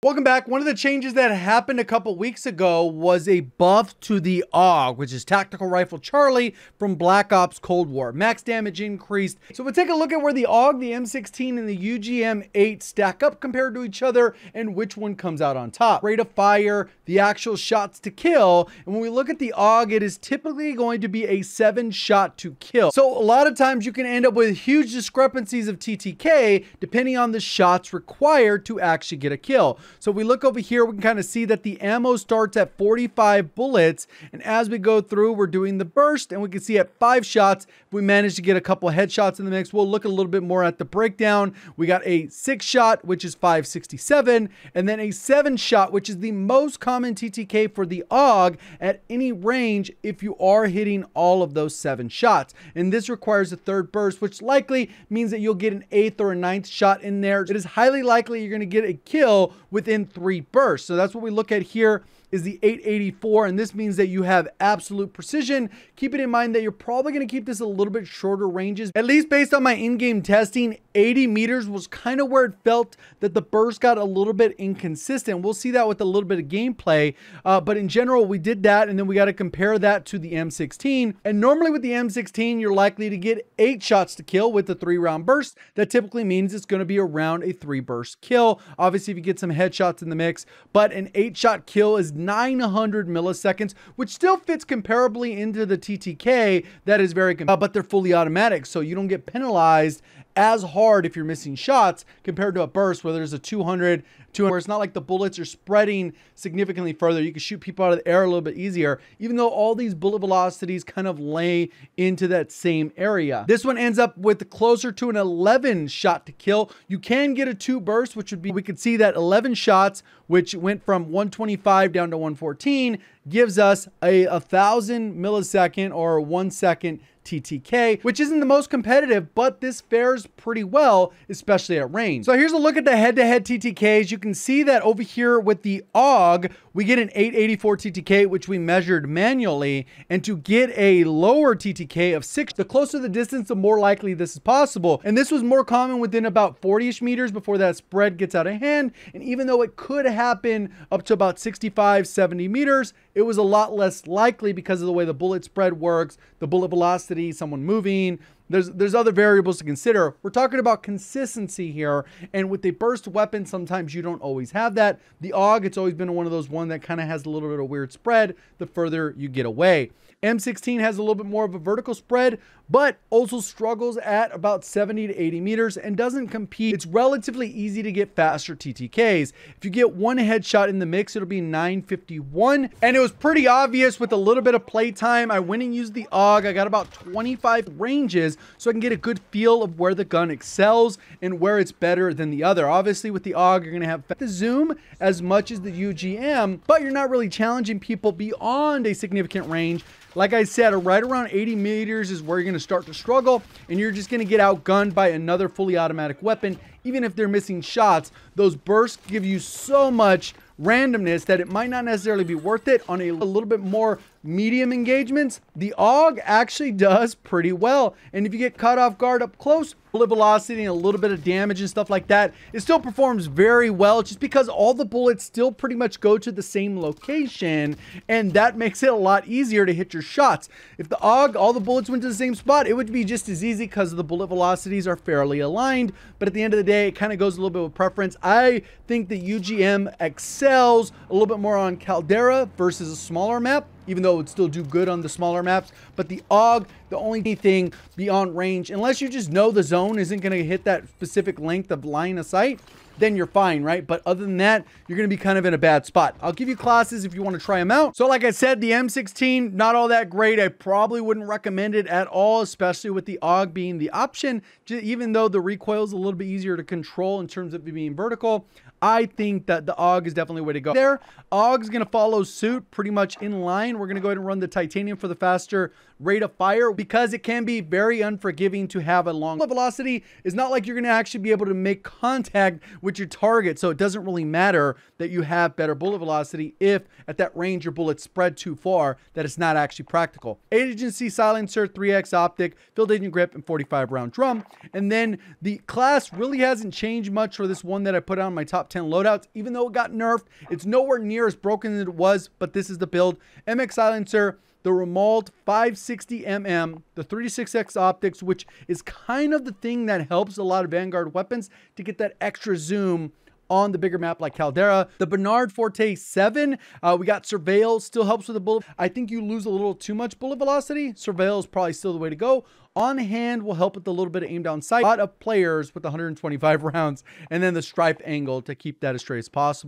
Welcome back. One of the changes that happened a couple weeks ago was a buff to the AUG, which is Tactical Rifle Charlie from Black Ops Cold War. Max damage increased. So we'll take a look at where the AUG, the M16, and the UGM-8 stack up compared to each other and which one comes out on top. Rate of fire, the actual shots to kill. And when we look at the AUG, it is typically going to be a 7-shot to kill. So a lot of times you can end up with huge discrepancies of TTK depending on the shots required to actually get a kill. So if we look over here, we can kind of see that the ammo starts at 45 bullets. And as we go through, we're doing the burst, and we can see at 5 shots, if we manage to get a couple of headshots in the mix, we'll look a little bit more at the breakdown. We got a 6-shot, which is 567, and then a 7-shot, which is the most common TTK for the AUG at any range if you are hitting all of those 7 shots. And this requires a 3rd burst, which likely means that you'll get an 8th or a 9th shot in there. It is highly likely you're going to get a kill within 3 bursts. So that's what we look at here is the 884, and this means that you have absolute precision. Keep it in mind that you're probably going to keep this a little bit shorter ranges. At least based on my in-game testing, 80 meters was kind of where it felt that the burst got a little bit inconsistent. We'll see that with a little bit of gameplay, but in general, we did that, and then we got to compare that to the M16. And normally with the M16, you're likely to get 8 shots to kill with the 3-round burst. That typically means it's going to be around a 3-burst kill. Obviously, if you get some headshots in the mix, but an 8-shot kill is 900 milliseconds, which still fits comparably into the TTK. That is very but they're fully automatic, so you don't get penalized as hard if you're missing shots compared to a burst where there's a 200. It's not like the bullets are spreading significantly further. You can shoot people out of the air a little bit easier, even though all these bullet velocities kind of lay into that same area. This one ends up with closer to an 11 shot to kill. You can get a 2 burst, which would be, we could see that 11 shots, which went from 125 down to 114, gives us a 1,000 millisecond or 1 second TTK, which isn't the most competitive, but this fares pretty well, especially at range. So here's a look at the head-to-head TTKs. You can see that over here with the AUG, we get an 884 TTK, which we measured manually, and to get a lower TTK of 6, the closer the distance, the more likely this is possible. And this was more common within about 40-ish meters before that spread gets out of hand. And even though it could happen up to about 65, 70 meters, it was a lot less likely because of the way the bullet spread works, the bullet velocity, someone moving. There's other variables to consider. We're talking about consistency here, and with a burst weapon, sometimes you don't always have that. The AUG, it's always been one of those that kind of has a little bit of weird spread the further you get away. M16 has a little bit more of a vertical spread, but also struggles at about 70 to 80 meters and doesn't compete. It's relatively easy to get faster TTKs. If you get 1 headshot in the mix, it'll be 951. And it was pretty obvious with a little bit of playtime. I went and used the AUG. I got about 25 ranges so I can get a good feel of where the gun excels and where it's better than the other. Obviously, with the AUG, you're going to have the zoom as much as the UGM, but you're not really challenging people beyond a significant range. Like I said, right around 80 meters is where you're going to start to struggle, and you're just going to get outgunned by another fully automatic weapon. Even if they're missing shots, those bursts give you so much randomness that it might not necessarily be worth it. On a little bit more medium engagements, the AUG actually does pretty well. And if you get caught off guard up close, bullet velocity and a little bit of damage and stuff like that, it still performs very well just because all the bullets still pretty much go to the same location, and that makes it a lot easier to hit your shots. If the AUG, all the bullets went to the same spot, it would be just as easy because the bullet velocities are fairly aligned, but at the end of the day, it kind of goes a little bit with preference. I think the UGM excels a little bit more on Caldera versus a smaller map, even though it would still do good on the smaller maps. But the AUG, the only thing beyond range, unless you just know the zone isn't going to hit that specific length of line of sight, then you're fine, right? But other than that, you're going to be kind of in a bad spot. I'll give you classes if you want to try them out. So like I said, the M16, not all that great. I probably wouldn't recommend it at all, especially with the AUG being the option. Even though the recoil is a little bit easier to control in terms of it being vertical, I think that the AUG is definitely the way to go. There, AUG is going to follow suit pretty much in line we're going to go ahead and run the titanium for the faster rate of fire, because it can be very unforgiving to have a long velocity. It's not like you're going to actually be able to make contact with your target, so it doesn't really matter that you have better bullet velocity if at that range your bullets spread too far that it's not actually practical. 8 agency silencer, 3x optic, field agent grip, and 45 round drum. And then the class really hasn't changed much for this one that I put on my top 10 loadouts. Even though it got nerfed, it's nowhere near as broken as it was, but this is the build. MX silencer, the Remalt 560mm, the 36x optics, which is kind of the thing that helps a lot of Vanguard weapons to get that extra zoom on the bigger map like Caldera. The Bernard Forte 7, we got Surveil, still helps with the bullet. I think you lose a little too much bullet velocity. Surveil is probably still the way to go. On hand will help with a little bit of aim down sight. A lot of players with 125 rounds, and then the stripe angle to keep that as straight as possible.